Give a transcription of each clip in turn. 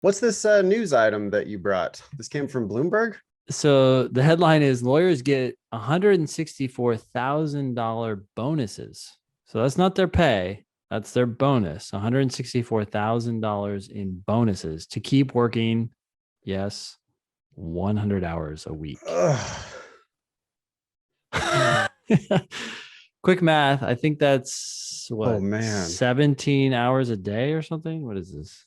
What's this news item that you brought? This came from Bloomberg? So the headline is lawyers get $164,000 bonuses. So that's not their pay. That's their bonus. $164,000 in bonuses to keep working. Yes, 100 hours a week. Ugh. Quick math. I think that's Oh what, man. 17 hours a day or something. What is this?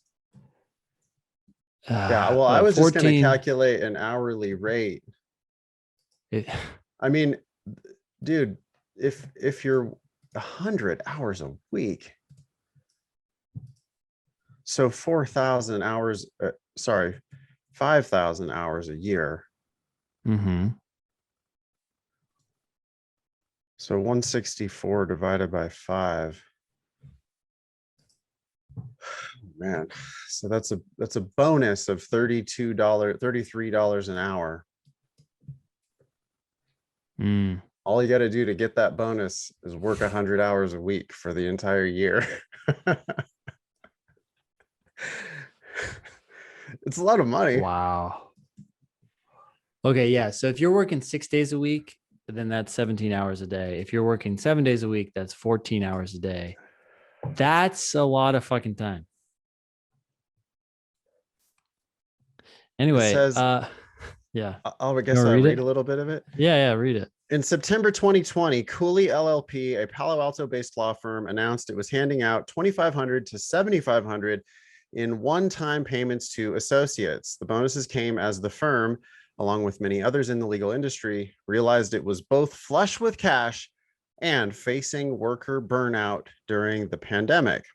Yeah, well, I What, was just going to 14? calculate an hourly rate. It, I mean, dude, if you're 100 hours a week, so 4,000 hours, sorry, 5,000 hours a year. mm-hmm. So 164 divided by 5. Man, so that's a bonus of $33 an hour. Mm. All you got to do to get that bonus is work 100 hours a week for the entire year. It's a lot of money. Wow. Okay, yeah. So if you're working 6 days a week, then that's 17 hours a day. If you're working 7 days a week, that's 14 hours a day. That's a lot of fucking time. It Anyway, says, yeah. I You guess want to I'll read read it? a little bit of it. Yeah, read it. In September 2020, Cooley LLP, a Palo Alto-based law firm, announced it was handing out $2,500 to $7,500 in one-time payments to associates. The bonuses came as the firm, along with many others in the legal industry, realized it was both flush with cash and facing worker burnout during the pandemic.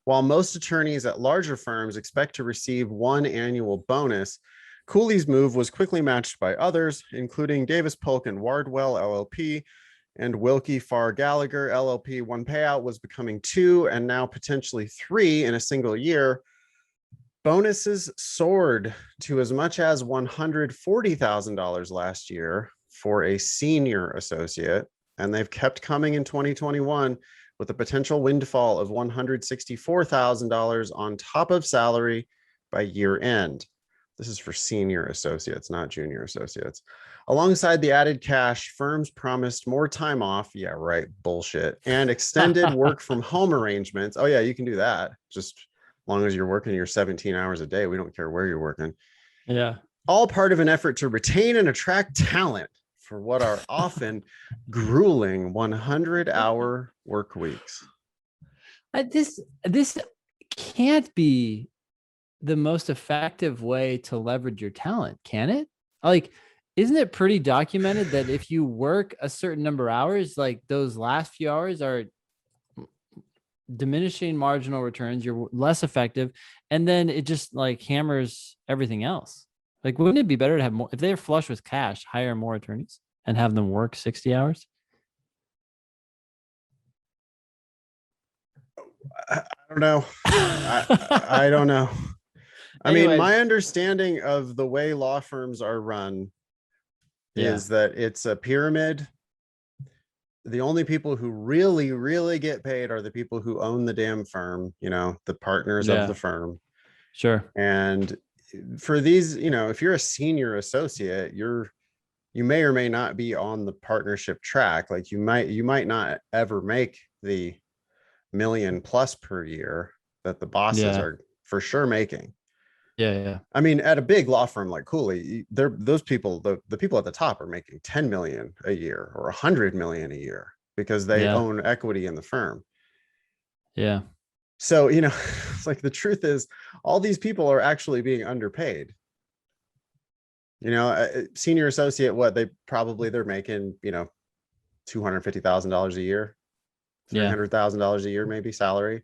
While most attorneys at larger firms expect to receive one annual bonus, Cooley's move was quickly matched by others, including Davis Polk and Wardwell LLP and Wilkie Farr Gallagher LLP. One payout was becoming 2 and now potentially 3 in a single year. Bonuses soared to as much as $140,000 last year for a senior associate, and they've kept coming in 2021 with a potential windfall of $164,000 on top of salary by year end. This is for senior associates, not junior associates. Alongside the added cash, firms promised more time off. Yeah, right. Bullshit. And extended work from home arrangements. Oh, yeah, you can do that. Just as long as you're working your 17 hours a day. We don't care where you're working. Yeah. All part of an effort to retain and attract talent for what are often grueling 100-hour work weeks. This can't be the most effective way to leverage your talent, can it? Like, isn't it pretty documented that if you work a certain number of hours, like those last few hours are diminishing marginal returns, you're less effective, and then it just like hammers everything else. Like, wouldn't it be better to have more if they're flush with cash, hire more attorneys and have them work 60 hours? I don't know. I don't know. I mean, Anyways, my understanding of the way law firms are run yeah, is that it's a pyramid. The only people who really, really get paid are the people who own the damn firm, the partners of the yeah, firm. sure, And for these, if you're a senior associate, you may or may not be on the partnership track. Like you might not ever make the million plus per year that the bosses yeah, are for sure making. yeah. I mean, at a big law firm like Cooley, those people, the people at the top are making 10 million a year or 100 million a year because they Yeah. own equity in the firm. Yeah. So, it's like the truth is all these people are actually being underpaid. Senior associate, what they're making, $250,000 a year, Yeah. $300,000 a year, maybe salary,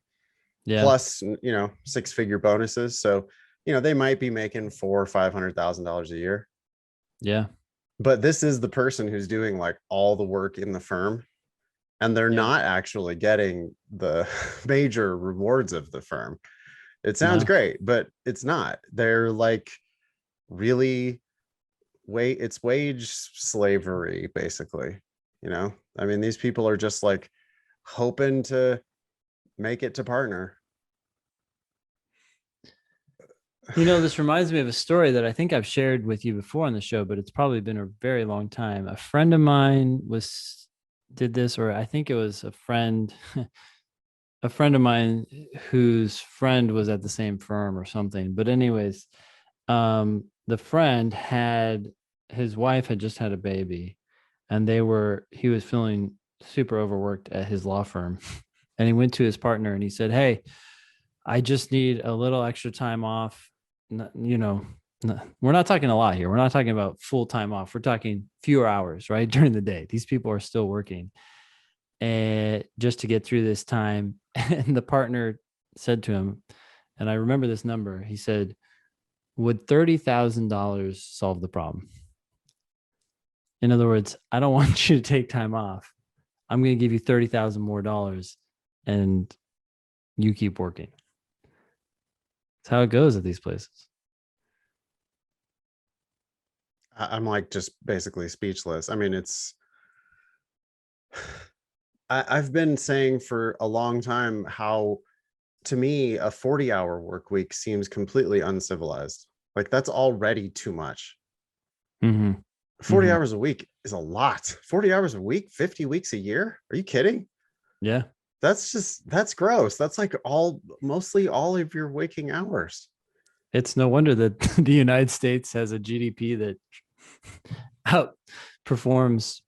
Yeah. plus, 6-figure bonuses. So, they might be making $400,000 or $500,000 a year. Yeah. But this is the person who's doing like all the work in the firm, and they're Yeah. not actually getting the major rewards of the firm. It sounds No. great, but it's not. They're like really it's wage slavery, basically. I mean, these people are just like hoping to make it to partner. This reminds me of a story that I think I've shared with you before on the show, but it's probably been a very long time. A friend of mine did this, or I think it was a friend, a friend of mine whose friend was at the same firm or something. But anyways, the friend had his wife had just had a baby, and he was feeling super overworked at his law firm. And he went to his partner and he said, "Hey, I just need a little extra time off. We're not talking a lot here. We're not talking about full time off. We're talking fewer hours, right? During the day. These people are still working, and just to get through this time." And the partner said to him, and I remember this number, he said, "Would $30,000 solve the problem?" In other words, I don't want you to take time off. I'm going to give you 30,000 more dollars and you keep working. That's how it goes at these places. I'm like just basically speechless. I mean, I've been saying for a long time how, to me, a 40-hour work week seems completely uncivilized. Like, that's already too much. Mm-hmm. 40 hours a week is a lot. 40 hours a week, 50 weeks a year. Are you kidding? Yeah. That's gross. That's like mostly all of your waking hours. It's no wonder that the United States has a GDP that outperforms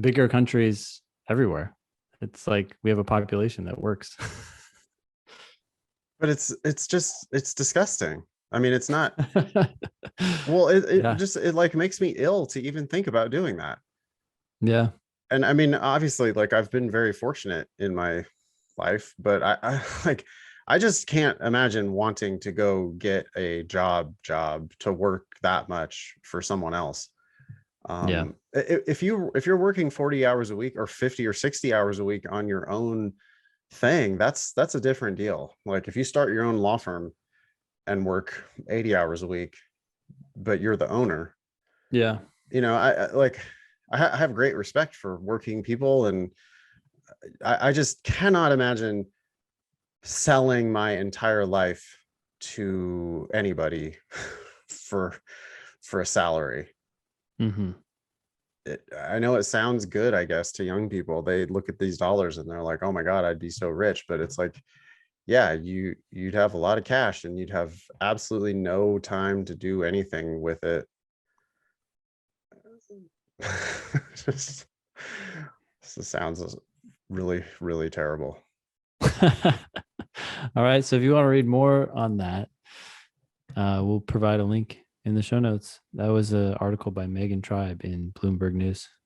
bigger countries everywhere. It's like we have a population that works. But it's disgusting. I mean, it's not. Well, it like makes me ill to even think about doing that. Yeah. And I mean, obviously, like, I've been very fortunate in my life, but I like, I just can't imagine wanting to go get a job to work that much for someone else. Yeah. If you're working 40 hours a week or 50 or 60 hours a week on your own thing, that's a different deal. Like, if you start your own law firm and work 80 hours a week, but you're the owner, Yeah. I have great respect for working people, and I just cannot imagine selling my entire life to anybody for a salary. Mm-hmm. I know it sounds good, I guess, to young people. They look at these dollars and they're like, "Oh my God, I'd be so rich." But it's like, yeah, you'd have a lot of cash and you'd have absolutely no time to do anything with it. Just, this sounds really, really terrible. All right. So if you want to read more on that, we'll provide a link in the show notes. That was an article by Megan Tribe in Bloomberg News.